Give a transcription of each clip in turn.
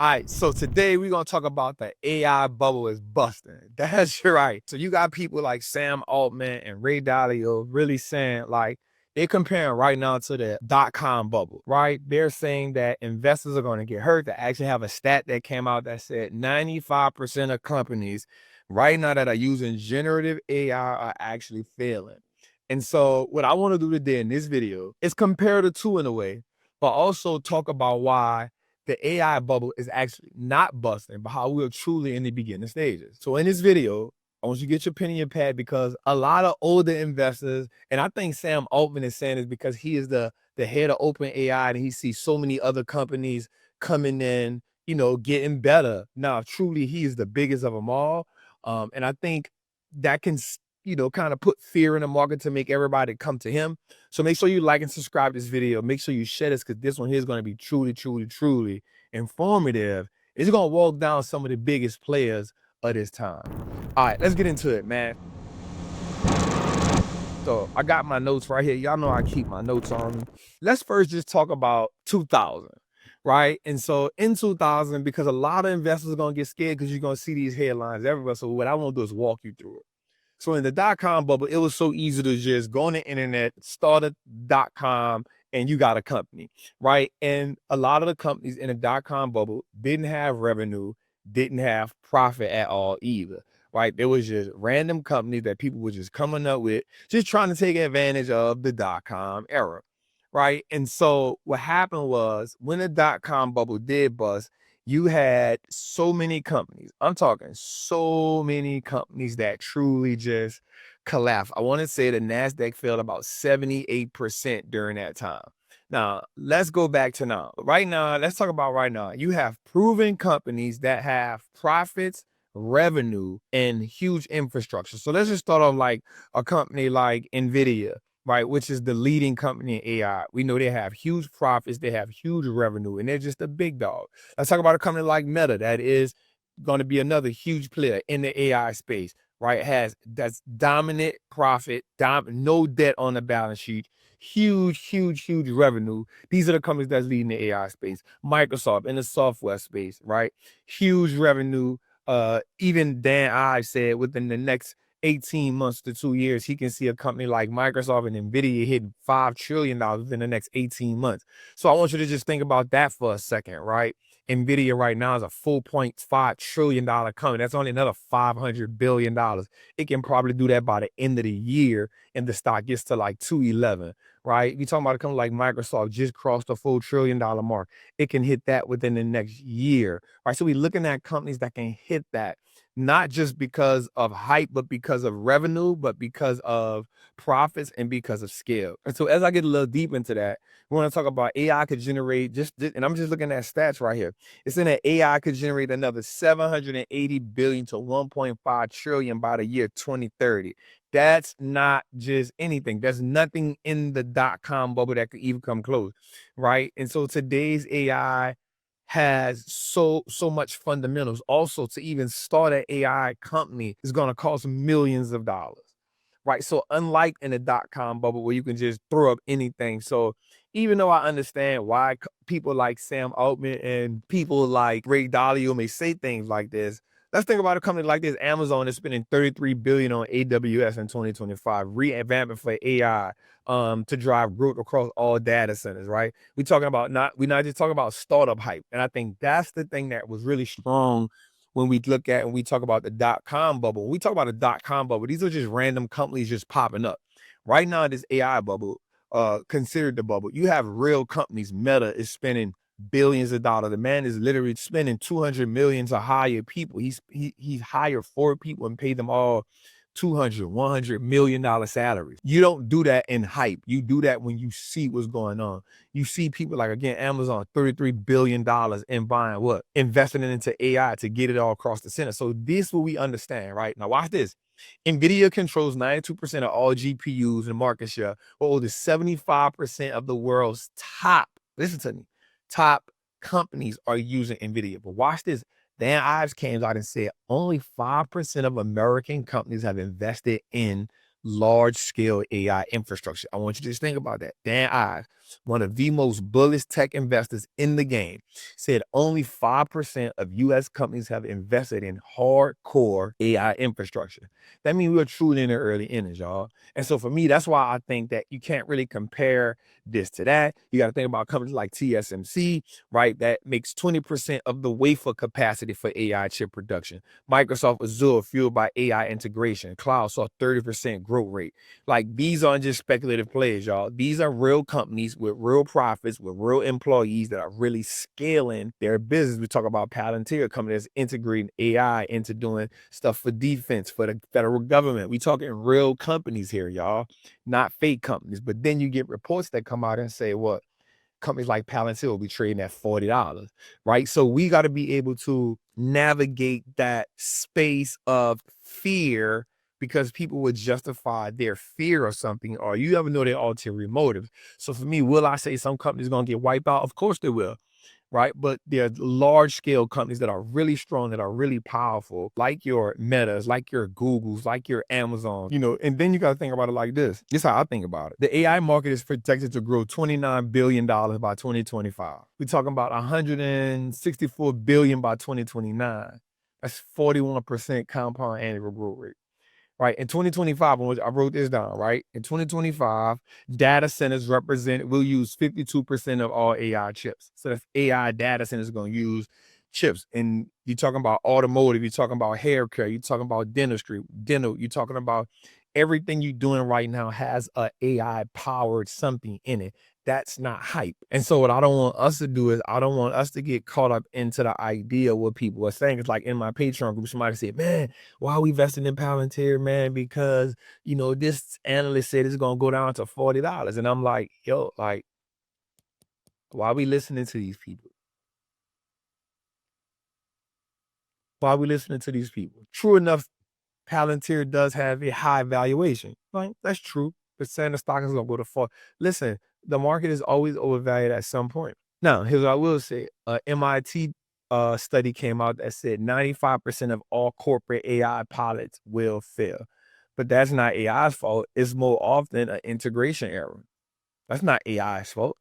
All right, so today we're gonna talk about the AI bubble is busting. That's right. So you got people like Sam Altman and Ray Dalio really saying like they're comparing right now to the dot-com bubble, right? They're saying that investors are gonna get hurt. They actually have a stat that came out that said 95% of companies right now that are using generative AI are actually failing. And so what I want to do today in this video is compare the two in a way, but also talk about why the AI bubble is actually not busting, but how we're truly in the beginning stages. So in this video, I want you to get your pen and your pad because a lot of older investors, and I think Sam Altman is saying this because he is the head of OpenAI and he sees so many other companies coming in, getting better. Now, truly, he is the biggest of them all. And I think that can, kind of put fear in the market to make everybody come to him. So make sure you like and subscribe to this video. Make sure you share this because this one here is going to be truly, truly, truly informative. It's going to walk down some of the biggest players of this time. All right, let's get into it, man. So I got my notes right here. Y'all know I keep my notes on me. Let's first just talk about 2000, right? And so in 2000, because a lot of investors are going to get scared because you're going to see these headlines everywhere. So what I want to do is walk you through it. So in the dot-com bubble, it was so easy to just go on the internet, start a .com, and you got a company, right? And a lot of the companies in the dot-com bubble didn't have revenue, didn't have profit at all either, right? There was just random companies that people were just coming up with, just trying to take advantage of the dot-com era, right? And so what happened was when the dot-com bubble did bust, you had so many companies. I'm talking so many companies that truly just collapsed. I want to say the NASDAQ fell about 78% during that time. Now, let's go back to now. Right now, let's talk about right now. You have proven companies that have profits, revenue, and huge infrastructure. So let's just start off like a company like NVIDIA, right, which is the leading company in AI. We know they have huge profits, they have huge revenue, and they're just a big dog. Let's talk about a company like Meta that is going to be another huge player in the AI space, right? That's dominant profit, no debt on the balance sheet, huge, huge, huge revenue. These are the companies that's leading the AI space. Microsoft in the software space, right? Huge revenue. Even Dan Ives said within the next 18 months to 2 years, he can see a company like Microsoft and NVIDIA hitting $5 trillion within the next 18 months. So I want you to just think about that for a second, right? NVIDIA right now is a $4.5 trillion company. That's only another $500 billion. It can probably do that by the end of the year and the stock gets to like 211, right? If you're talking about a company like Microsoft just crossed the $4 trillion mark, it can hit that within the next year, right? So we're looking at companies that can hit that, not just because of hype, but because of revenue, but because of profits and because of scale. And so as I get a little deep into that, we want to talk about AI could generate and I'm just looking at stats right here. It's in that AI could generate another 780 billion to 1.5 trillion by the year 2030. That's not just anything. There's nothing in the dot-com bubble that could even come close, right? And so today's AI has so much fundamentals. Also, to even start an AI company is going to cost millions of dollars, right? So unlike in the dot-com bubble where you can just throw up anything. So even though I understand why people like Sam Altman and people like Ray Dalio may say things like this, let's think about a company like this. Amazon is spending $33 billion on AWS in 2025, revamping for AI to drive growth across all data centers, right? We're not just talking about startup hype. And I think that's the thing that was really strong when we look at and we talk about the dot-com bubble. When we talk about the dot-com bubble, these are just random companies just popping up. Right now, this AI bubble, considered the bubble, you have real companies. Meta is spending billions of dollars. The man is literally spending 200 million to hire people. He's hired 4 people and paid them all 200, $100 million salaries. You don't do that in hype. You do that when you see what's going on. You see people like, again, Amazon, $33 billion in buying what? Investing into AI to get it all across the center. So this is what we understand, right? Now watch this. NVIDIA controls 92% of all GPUs in market share, while over 75% of the world's listen to me, top companies are using NVIDIA. But watch this. Dan Ives came out and said only 5% of American companies have invested in large-scale AI infrastructure. I want you to just think about that. Dan Ives. one of the most bullish tech investors in the game, said only 5% of US companies have invested in hardcore AI infrastructure. That means we're truly in the early innings, y'all. And so for me, that's why I think that you can't really compare this to that. You got to think about companies like TSMC, right? That makes 20% of the wafer capacity for AI chip production. Microsoft Azure, fueled by AI integration. Cloud saw 30% growth rate. Like, these aren't just speculative plays, y'all. These are real companies with real profits, with real employees that are really scaling their business. We talk about Palantir, a company that's integrating AI into doing stuff for defense, for the federal government. We talking real companies here, y'all, not fake companies. But then you get reports that come out and say, what? Companies like Palantir will be trading at $40, right? So we got to be able to navigate that space of fear, because people would justify their fear of something, or you ever know their ulterior motives. So for me, will I say some companies going to get wiped out? Of course they will. Right? But there are large scale companies that are really strong, that are really powerful, like your Metas, like your Googles, like your Amazon, and then you got to think about it like this. This is how I think about it. The AI market is projected to grow $29 billion by 2025. We're talking about $164 billion by 2029. That's 41% compound annual growth rate. Right, in 2025, I wrote this down, right? In 2025, data centers will use 52% of all AI chips. So that's AI data centers going to use chips. And you're talking about automotive, you're talking about hair care, you're talking about dentistry, dental, you're talking about everything you're doing right now has a AI powered something in it. That's not hype. And so what I don't want us to do is, I don't want us to get caught up into the idea of what people are saying. It's like in my Patreon group, somebody said, man, why are we investing in Palantir, man? Because, this analyst said it's going to go down to $40. And I'm like, yo, like, why are we listening to these people? Why are we listening to these people? True enough, Palantir does have a high valuation. Like, that's true. But saying the stock is going to go to 40. Listen, the market is always overvalued at some point. Now, here's what I will say. MIT study came out that said 95% of all corporate AI pilots will fail. But that's not AI's fault. It's more often an integration error. That's not AI's fault.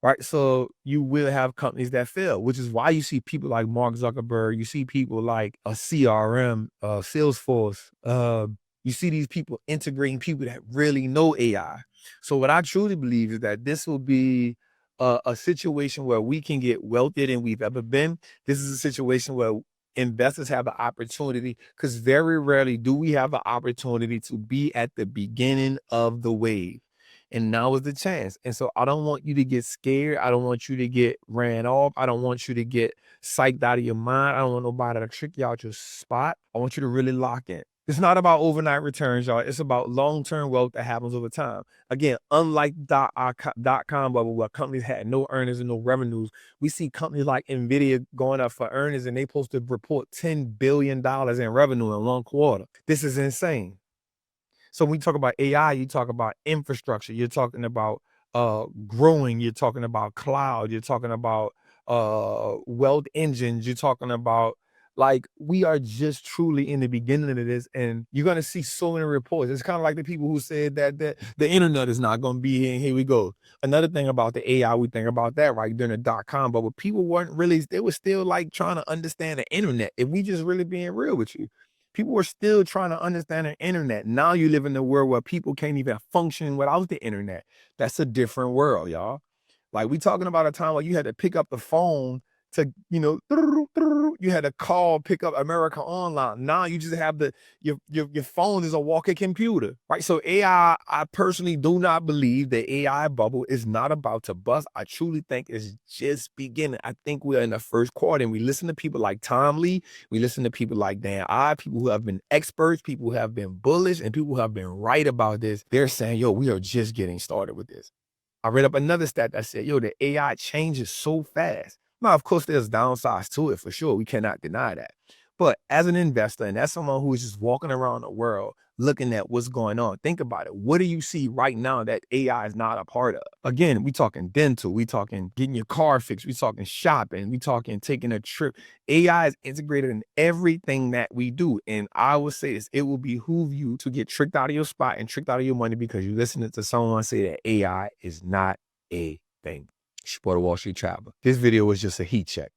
Right? So you will have companies that fail, which is why you see people like Mark Zuckerberg, you see people like a CRM, Salesforce, you see these people integrating people that really know AI. So what I truly believe is that this will be a situation where we can get wealthier than we've ever been. This is a situation where investors have the opportunity, because very rarely do we have the opportunity to be at the beginning of the wave. And now is the chance. And so I don't want you to get scared. I don't want you to get ran off. I don't want you to get psyched out of your mind. I don't want nobody to trick you out your spot. I want you to really lock in. It's not about overnight returns, y'all. It's about long-term wealth that happens over time. Again, unlike dot-com bubble, where companies had no earnings and no revenues, we see companies like NVIDIA going up for earnings, and they supposed to report $10 billion in revenue in one quarter. This is insane. So when you talk about AI, you talk about infrastructure, you're talking about growing, you're talking about cloud, you're talking about wealth engines, you're talking about, like, we are just truly in the beginning of this, and you're gonna see so many reports. It's kind of like the people who said that the internet is not gonna be here, and here we go. Another thing about the AI, we think about that, right, during the dot-com bubble, people weren't really, they were still like trying to understand the internet. If we just really being real with you. People were still trying to understand the internet. Now you live in a world where people can't even function without the internet. That's a different world, y'all. Like, we talking about a time where you had to pick up the phone to, you had to call, pick up America Online. Now you just have your phone is a walking computer, right? So AI, I personally do not believe the AI bubble is not about to bust. I truly think it's just beginning. I think we're in the first quarter, and we listen to people like Tom Lee, we listen to people like Dan I, people who have been experts, people who have been bullish, and people who have been right about this. They're saying, yo, we are just getting started with this. I read up another stat that said, yo, the AI changes so fast. Now, of course, there's downsides to it for sure. We cannot deny that. But as an investor, and as someone who is just walking around the world looking at what's going on, think about it. What do you see right now that AI is not a part of? Again, we talking dental, we talking getting your car fixed, we talking shopping, we talking taking a trip. AI is integrated in everything that we do. And I will say this, it will behoove you to get tricked out of your spot and tricked out of your money because you're listening to someone say that AI is not thing. It's your boy, the Wall Street Traveler. This video was just a heat check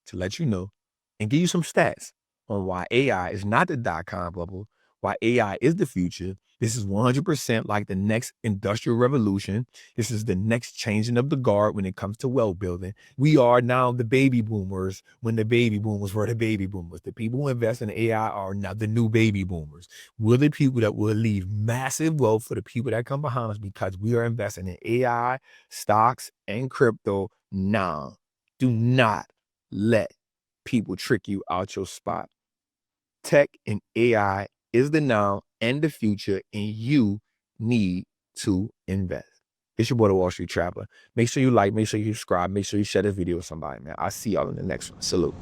to let you know and give you some stats on why AI is not the dot-com bubble, why AI is the future. This is 100% like the next industrial revolution. This is the next changing of the guard when it comes to wealth building. We are now the baby boomers when the baby boomers were the baby boomers. The people who invest in AI are now the new baby boomers. We're the people that will leave massive wealth for the people that come behind us because we are investing in AI, stocks, and crypto now. Do not let people trick you out your spot. Tech and AI is the now and the future, and you need to invest. It's your boy, the Wall Street Traveler. Make sure you like, make sure you subscribe, make sure you share this video with somebody, man. I'll see y'all in the next one. Salute.